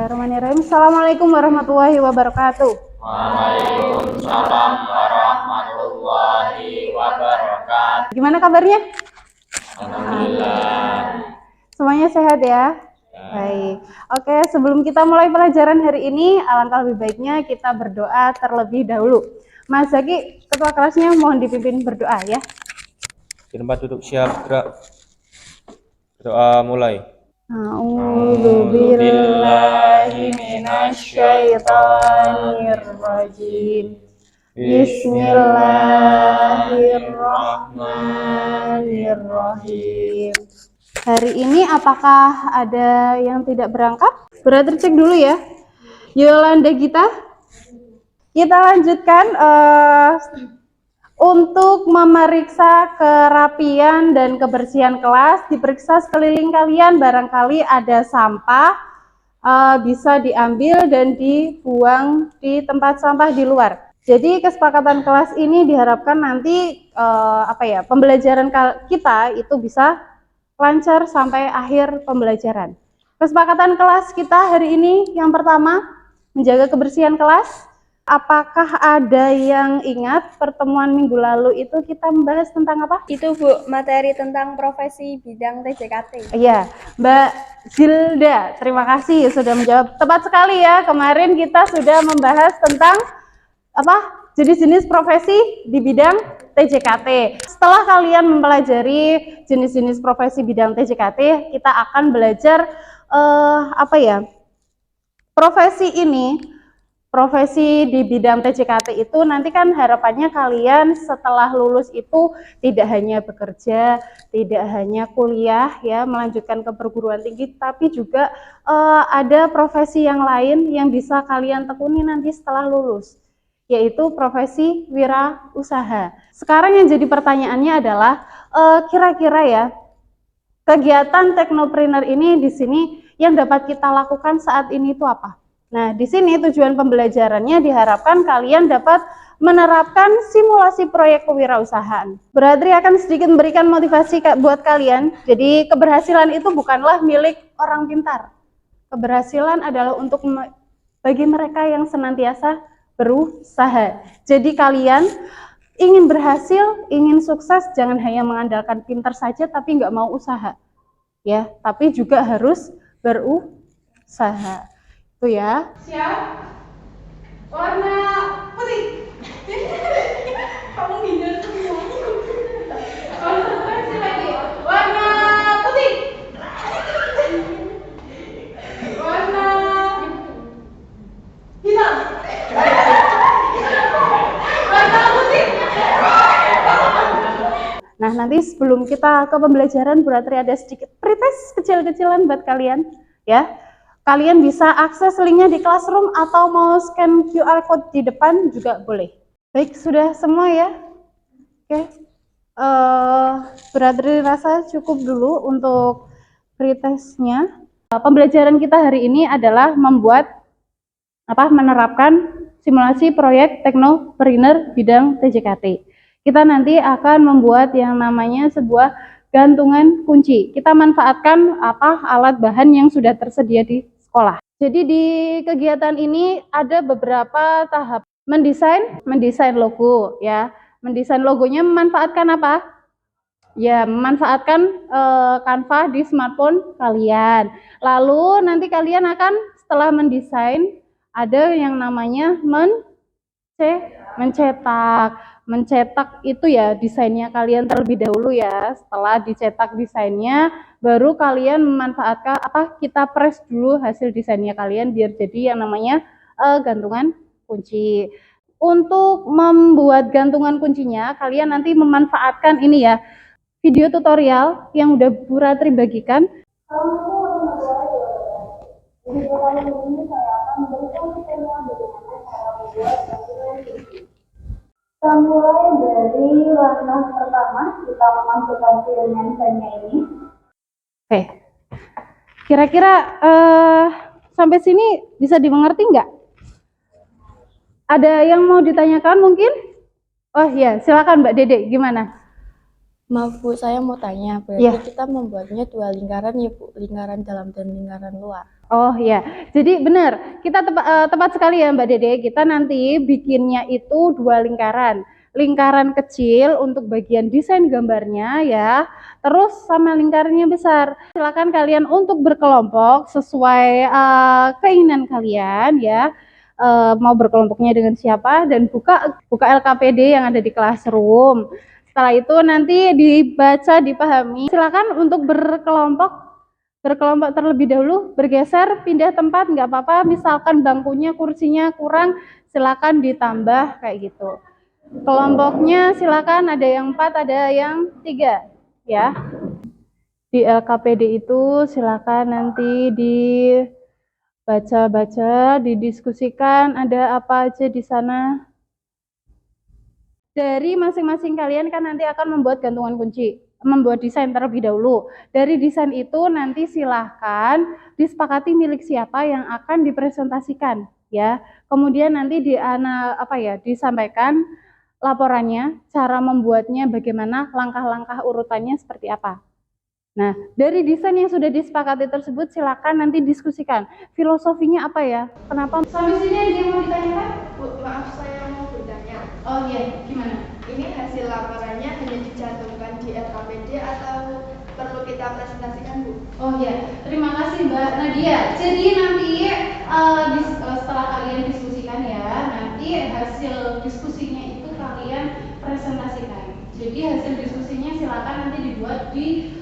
Bismillahirrahmanirrahim. Assalamualaikum warahmatullahi wabarakatuh. Waalaikumsalam warahmatullahi wabarakatuh. Gimana kabarnya? Alhamdulillah. Semuanya sehat ya? Baik. Oke, sebelum kita mulai pelajaran hari ini, alangkah lebih baiknya kita berdoa terlebih dahulu. Mas Zaki, ketua kelasnya mohon dipimpin berdoa ya. Di tempat duduk siap, gerak. Berdoa mulai. A'udzu billahi minasyaitonir rajim. Bismillahirrahmanirrahim. Hari ini apakah ada yang tidak berangkat? Berarti cek dulu ya. Yolanda Gita. Kita lanjutkan untuk memeriksa kerapian dan kebersihan kelas. Diperiksa sekeliling kalian, barangkali ada sampah, bisa diambil dan dibuang di tempat sampah di luar. Jadi kesepakatan kelas ini diharapkan nanti pembelajaran kita itu bisa lancar sampai akhir pembelajaran. Kesepakatan kelas kita hari ini yang pertama, menjaga kebersihan kelas. Apakah ada yang ingat pertemuan minggu lalu itu kita membahas tentang apa? Itu Bu, materi tentang profesi bidang TJKT. Iya, Mbak Zilda, terima kasih sudah menjawab. Tepat sekali ya, kemarin kita sudah membahas tentang jenis-jenis profesi di bidang TJKT. Setelah kalian mempelajari jenis-jenis profesi bidang TJKT, kita akan belajar profesi di bidang TJKT itu nanti kan harapannya kalian setelah lulus itu tidak hanya bekerja, tidak hanya kuliah ya, melanjutkan ke perguruan tinggi, tapi juga ada profesi yang lain yang bisa kalian tekuni nanti setelah lulus, yaitu profesi wirausaha. Sekarang yang jadi pertanyaannya adalah kira-kira ya, kegiatan teknopreneur ini di sini yang dapat kita lakukan saat ini itu apa? Nah, di sini tujuan pembelajarannya diharapkan kalian dapat menerapkan simulasi proyek kewirausahaan. Beradri akan sedikit memberikan motivasi buat kalian. Jadi, keberhasilan itu bukanlah milik orang pintar. Keberhasilan adalah untuk bagi mereka yang senantiasa berusaha. Jadi, kalian ingin berhasil, ingin sukses, jangan hanya mengandalkan pintar saja tapi nggak mau usaha. Ya, tapi juga harus berusaha. Itu ya. Siap. Warna putih. Kamu hindar semua. Konsentrasi lagi. Warna putih. Warna hitam. Warna putih. Nah, nanti sebelum kita ke pembelajaran, Bu Ratri ada sedikit pretest kecil-kecilan buat kalian ya. Kalian bisa akses linknya di Classroom atau mau scan QR code di depan juga boleh. Baik, sudah semua ya? Oke. Beratri rasa cukup dulu untuk pretestnya. Pembelajaran kita hari ini adalah menerapkan simulasi proyek teknopreneur bidang TJKT. Kita nanti akan membuat yang namanya sebuah gantungan kunci. Kita manfaatkan alat bahan yang sudah tersedia di sekolah. Jadi di kegiatan ini ada beberapa tahap. Mendesain logo ya. Mendesain logonya memanfaatkan apa? Ya, memanfaatkan Canva di smartphone kalian. Lalu nanti kalian akan setelah mendesain ada yang namanya mencetak itu ya, desainnya kalian terlebih dahulu ya. Setelah dicetak desainnya, baru kalian memanfaatkan kita press dulu hasil desainnya kalian biar jadi yang namanya gantungan kunci. Untuk membuat gantungan kuncinya, kalian nanti memanfaatkan ini ya, video tutorial yang udah Bu Ratri bagikan. Jadi kali ini saya akan memberikan tutorial bagaimana cara membuat gantungan kunci. Kita mulai dari langkah pertama, kita memasukkan filenya ini. Oke, kira-kira sampai sini bisa dimengerti nggak? Ada yang mau ditanyakan mungkin? Oh iya, silakan Mbak Dede, gimana? Maaf Bu, saya mau tanya, berarti kita membuatnya dua lingkaran ya Bu, lingkaran dalam dan lingkaran luar. Oh ya, jadi benar, kita tepat sekali ya Mbak Dede, kita nanti bikinnya itu 2 lingkaran. Lingkaran kecil untuk bagian desain gambarnya ya, terus sama lingkarannya besar. Silakan kalian untuk berkelompok sesuai keinginan kalian ya. Mau berkelompoknya dengan siapa dan buka LKPD yang ada di classroom. Setelah itu nanti dibaca, dipahami. Silakan untuk berkelompok terlebih dahulu, bergeser, pindah tempat, nggak apa-apa, misalkan bangkunya, kursinya kurang, silakan ditambah kayak gitu. Kelompoknya silakan ada yang 4, ada yang 3 ya. Di LKPD itu silakan nanti dibaca-baca, didiskusikan ada apa aja di sana. Dari masing-masing kalian kan nanti akan membuat gantungan kunci, membuat desain terlebih dahulu. Dari desain itu nanti silahkan disepakati milik siapa yang akan dipresentasikan ya. Kemudian nanti disampaikan laporannya, cara membuatnya bagaimana, langkah-langkah urutannya seperti apa. Nah, dari desain yang sudah disepakati tersebut silakan nanti diskusikan filosofinya apa ya. Kenapa? Sampai sini ada yang mau ditanyakan? Bu, maaf saya mau bertanya. Oh iya, gimana? Ini hasil laporannya hanya dicantumkan di LKPD atau perlu kita presentasikan, Bu? Oh iya, terima kasih Mbak Nadia. Jadi nanti setelah kalian diskusikan ya, nanti hasil diskusinya itu kalian presentasikan. Jadi hasil diskusinya silakan nanti dibuat di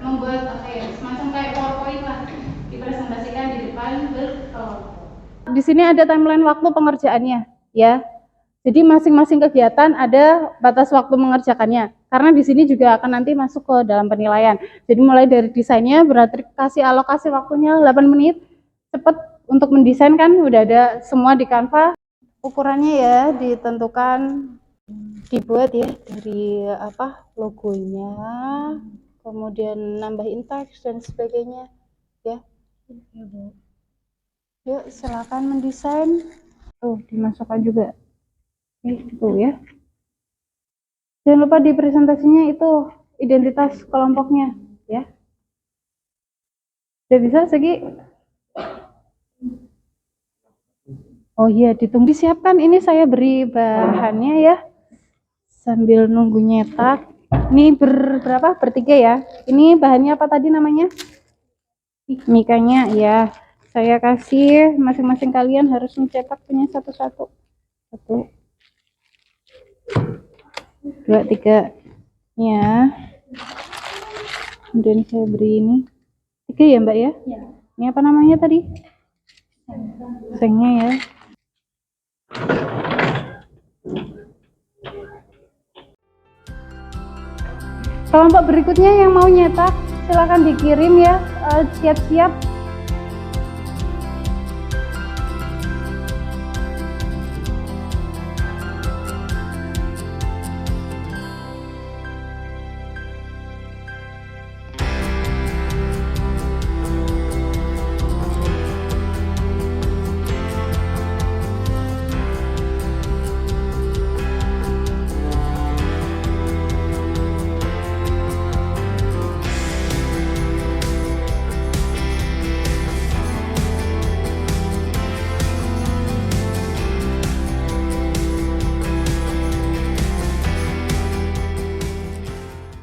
membuat semacam kayak PowerPoint lah, dipresentasikan di depan berkelompok. Di sini ada timeline waktu pengerjaannya ya. Jadi masing-masing kegiatan ada batas waktu mengerjakannya. Karena di sini juga akan nanti masuk ke dalam penilaian. Jadi mulai dari desainnya berarti kasih alokasi waktunya 8 menit. Cepat untuk mendesain kan udah ada semua di Canva. Ukurannya ya ditentukan, dibuat ya dari logonya, kemudian nambahin teks dan sebagainya ya. Yuk silakan mendesain. Dimasukkan juga. Itu ya. Jangan lupa di presentasinya itu identitas kelompoknya ya. Udah bisa Segi? Oh iya, ditunggu disiapkan. Ini saya beri bahannya ya. Sambil nunggu nyetak. Ini berapa? Bertiga ya. Ini bahannya apa tadi namanya? Mikanya ya. Saya kasih masing-masing kalian harus mencetak punya satu-satu. 1, 2, 3 ya. Kemudian saya beri ini 3 ya Mbak ya? Ya. Ini apa namanya tadi? Sengnya ya. Kelompok berikutnya yang mau nyetak silakan dikirim ya, siap-siap.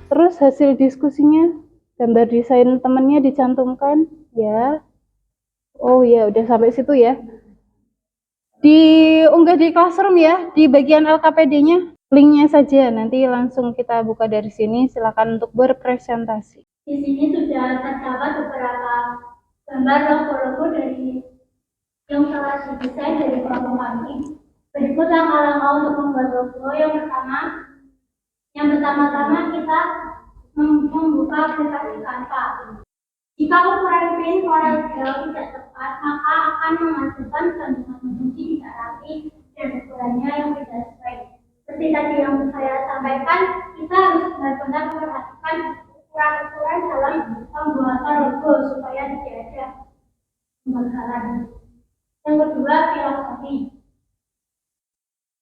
Terus hasil diskusinya, gambar desain temennya dicantumkan ya. Oh ya, udah sampai situ ya. Diunggah di Classroom ya, di bagian LKPD-nya. Linknya saja, nanti langsung kita buka dari sini. Silakan untuk berpresentasi. Di sini sudah terdapat beberapa gambar logo-logo dari yang telah didesain dari kelompok kami. Berikut langkah-langkah untuk membuat logo. Yang pertama-tama kita membuka aplikasi Canva. Jika ukuran print Corel Draw tidak tepat, maka akan menghasilkan gantungan kunci tidak rapi dan ukurannya yang tidak sesuai. Seperti tadi yang saya sampaikan, kita harus benar-benar memperhatikan ukuran-ukuran dalam pembuatan logo supaya tidak ada pembakaran. Yang kedua, filosofi.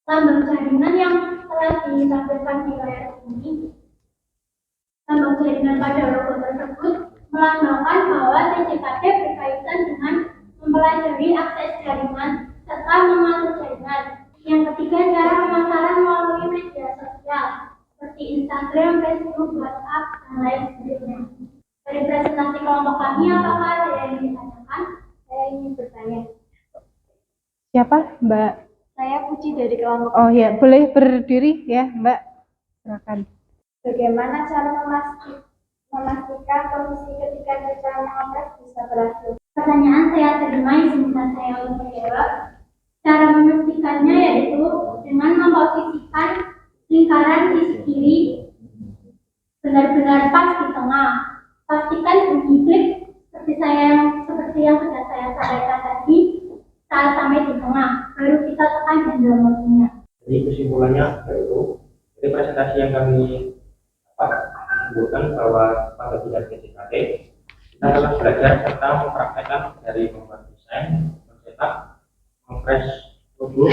Lambang jaringan yang telah ditampilkan di layar ini, lambang jaringan pada logo tersebut melambangkan bahwa TJKT berkaitan dengan mempelajari akses jaringan serta mengatur jaringan. Yang ketiga, cara pemasaran melalui media sosial seperti Instagram, Facebook, WhatsApp, dan lain sebagainya. Dari presentasi kelompok kami, apakah ada yang ditanyakan? Saya ingin bertanya. Siapa, Mbak? Saya Puji dari kelompok. Oh ya, boleh berdiri ya, Mbak. Silakan. Bagaimana cara memastikan kondisi ketika kita mengopres bisa berhasil? Pertanyaan saya terima, izinkan saya untuk menjawab. Cara memastikannya yaitu dengan memposisikan lingkaran sisi kiri benar-benar pas di tengah. Pastikan bunyi klik seperti yang sudah saya sampaikan tadi saat sampai di tengah, baru kita tekan handle mode-nya. Jadi kesimpulannya yaitu dari presentasi yang kami sebutkan bahwa pada bidang TJKT kita telah belajar serta mempraktekkan dari membuat desain, mencetak, mengpress logo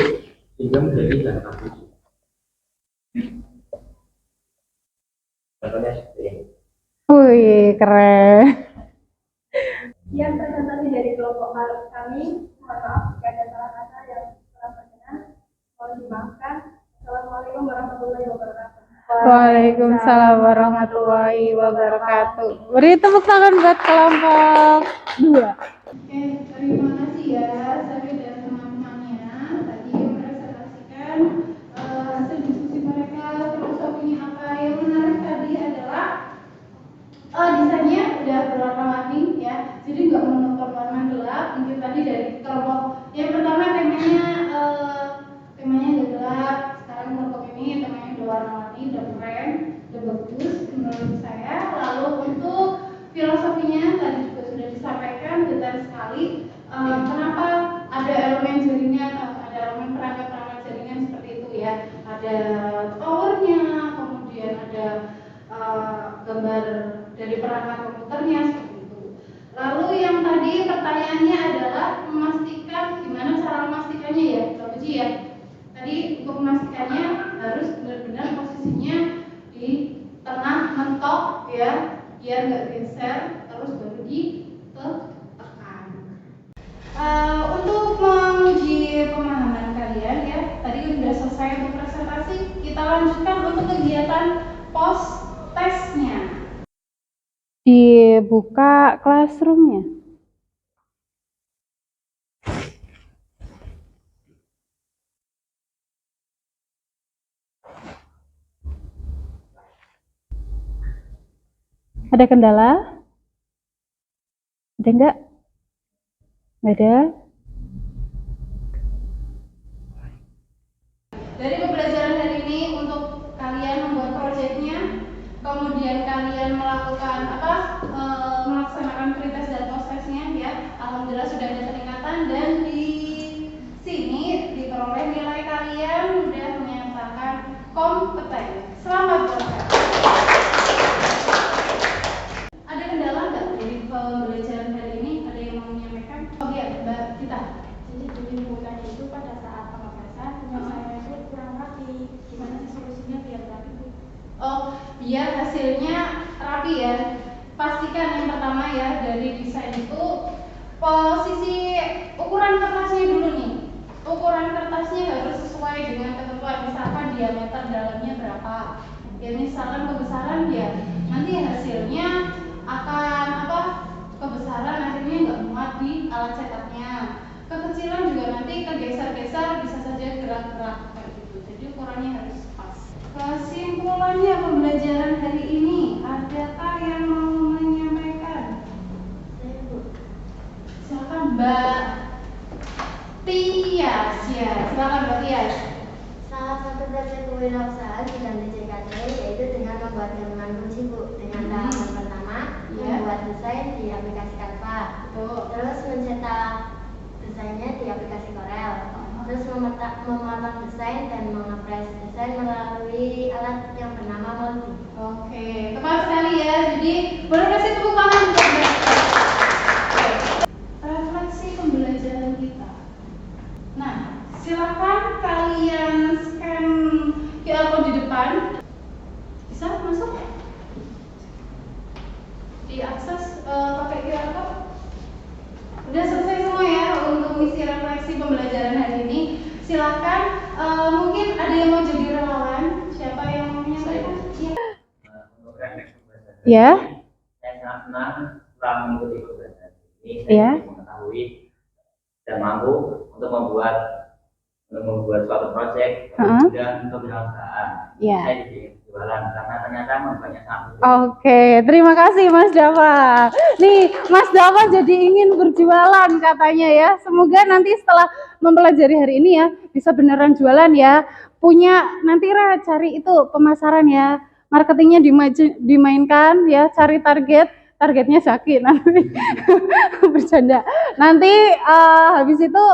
hingga menjadi data visi. Contohnya seperti ini. Wih, keren. Sekian presentasi dari kelompok kami. Mohon maaf jika ada salah kata yang kurang berkenan. Mohon dimaafkan. Assalamualaikum warahmatullahi wabarakatuh. Waalaikumsalam warahmatullahi wabarakatuh. Beri tepuk tangan buat kelompok 2. Oke, terima kasih ya saya dan teman-temannya tadi mempresentasikan hasil diskusi mereka, filosofinya apa. Yang menarik tadi adalah desainnya udah berwarna-warni ya, jadi nggak monoton warna gelap. Mungkin tadi dari kelompok yang pertama temanya nggak gelap, sekarang kelompok ini temanya udah warna-warni, udah keren, udah bagus menurut saya. Lalu untuk filosofinya tadi juga sudah disampaikan detail sekali. Kenapa ada elemen jaringan, ada elemen perangkat jaringan seperti itu ya, ada towernya, kemudian ada gambar dari perangkat komputernya seperti itu. Lalu yang tadi pertanyaannya adalah memastikan, gimana cara memastikannya ya, Mbak Puji ya. Tadi untuk memastikannya harus benar-benar posisinya di tengah mentok ya, biar nggak geser, terus baru ditekan. Untuk menguji pemahaman kalian ya, tadi sudah selesai untuk presentasi, kita lanjutkan untuk kegiatan post tesnya. Dibuka classroom-nya. Ada kendala? Ada enggak? Nggak ada? Dari pembelajaran hari ini untuk kalian membuat proyeknya, kemudian kalian melakukan melaksanakan pretest dan post testnya ya. Alhamdulillah sudah ada peningkatan dan di sini diperoleh nilai kalian sudah menyatakan kompeten. Selamat berangkat. Ada kendala nggak dari pembelajaran hari ini? Ada yang mau menyampaikan? Oh iya, Mbak Gita. Jadi di bulan itu pada saat pengepresan saya itu kurang rapi. Gimana sih solusinya biar rapi? Oh, biar hasilnya rapi ya. Pastikan yang pertama ya dari desain itu posisi ukuran kertasnya dulu nih. Ukuran kertasnya harus sesuai dengan ketentuan, misalkan diameter dalamnya berapa. Ya misalkan kebesaran ya, nanti hasilnya akan kebesaran akhirnya nggak muat di alat cetaknya. Kekecilan juga nanti kegeser-geser, bisa saja gerak-gerak kayak gitu. Jadi ukurannya harus pas. Kesimpulannya pembelajaran hari ini, adakah yang mau menyampaikan? Silakan Mbak Tias ya, silakan Mbak Tias. Salah satu proyek kewirausahaan bidang TJKT yaitu dengan membuat gabungan kunci Bu. Dengan tahapan pertama membuat desain di aplikasi Canva, terus mencetak desainnya di aplikasi Corel, terus memotong desain dan mengepres desain melalui alat yang bernama Moldi. Oke, tepat sekali ya. Jadi boleh kasih tepuk tangan untuk Mbak. Refleksi pembelajaran kita. Nah, silakan kalian scan QR code di depan. Bisa masuk? Diakses silakan. Mungkin ada yang mau jadi relawan. Siapa yang mau menyampaikan? Untuk refleksi pembelajaran Ya. saya sangat senang setelah mengikuti pembelajaran ini. Ya. Saya mengetahui dan mampu untuk membuat suatu proyek dan kewirausahaan. Ya. Saya jadi jualan karena ternyata banyak tamu. Oke, terima kasih Mas Dava. Nih, Mas Dava jadi ingin berjualan katanya ya. Semoga nanti setelah mempelajari hari ini ya, bisa beneran jualan ya. Punya nanti cari itu pemasaran ya. Marketingnya dimainkan ya, cari targetnya Zaki nanti. Bercanda. Nanti habis itu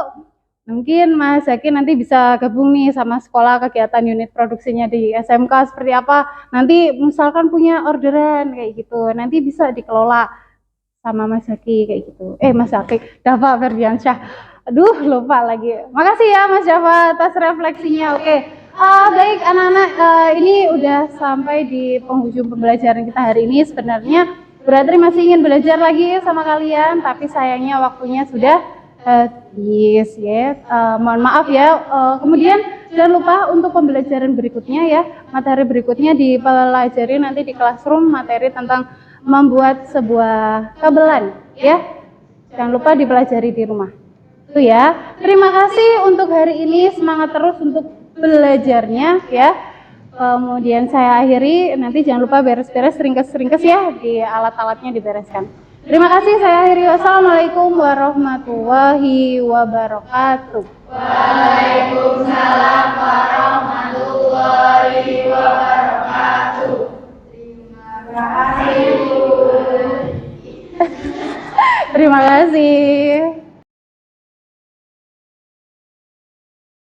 mungkin Mas Zaki nanti bisa gabung nih sama sekolah kegiatan unit produksinya di SMK seperti apa. Nanti misalkan punya orderan kayak gitu, nanti bisa dikelola sama Mas Zaki kayak gitu. Mas Zaki, Dava Ferdiansyah. Aduh, lupa lagi. Makasih ya Mas Dava atas refleksinya. Oke. Baik anak-anak, ini udah sampai di penghujung pembelajaran kita hari ini. Sebenarnya Beratri masih ingin belajar lagi sama kalian, tapi sayangnya waktunya sudah habis ya. Mohon maaf ya. Kemudian jangan lupa untuk pembelajaran berikutnya ya. Materi berikutnya dipelajari nanti di classroom, materi tentang membuat sebuah kabelan ya. Jangan lupa dipelajari di rumah. Itu ya. Terima kasih untuk hari ini. Semangat terus untuk belajarnya ya. Kemudian saya akhiri, nanti jangan lupa beres-beres ringkes-ringkes ya, di alat-alatnya dibereskan. Terima kasih, saya akhiri. Wassalamualaikum warahmatullahi wabarakatuh. Waalaikumsalam warahmatullahi wabarakatuh. Terima kasih. Terima kasih.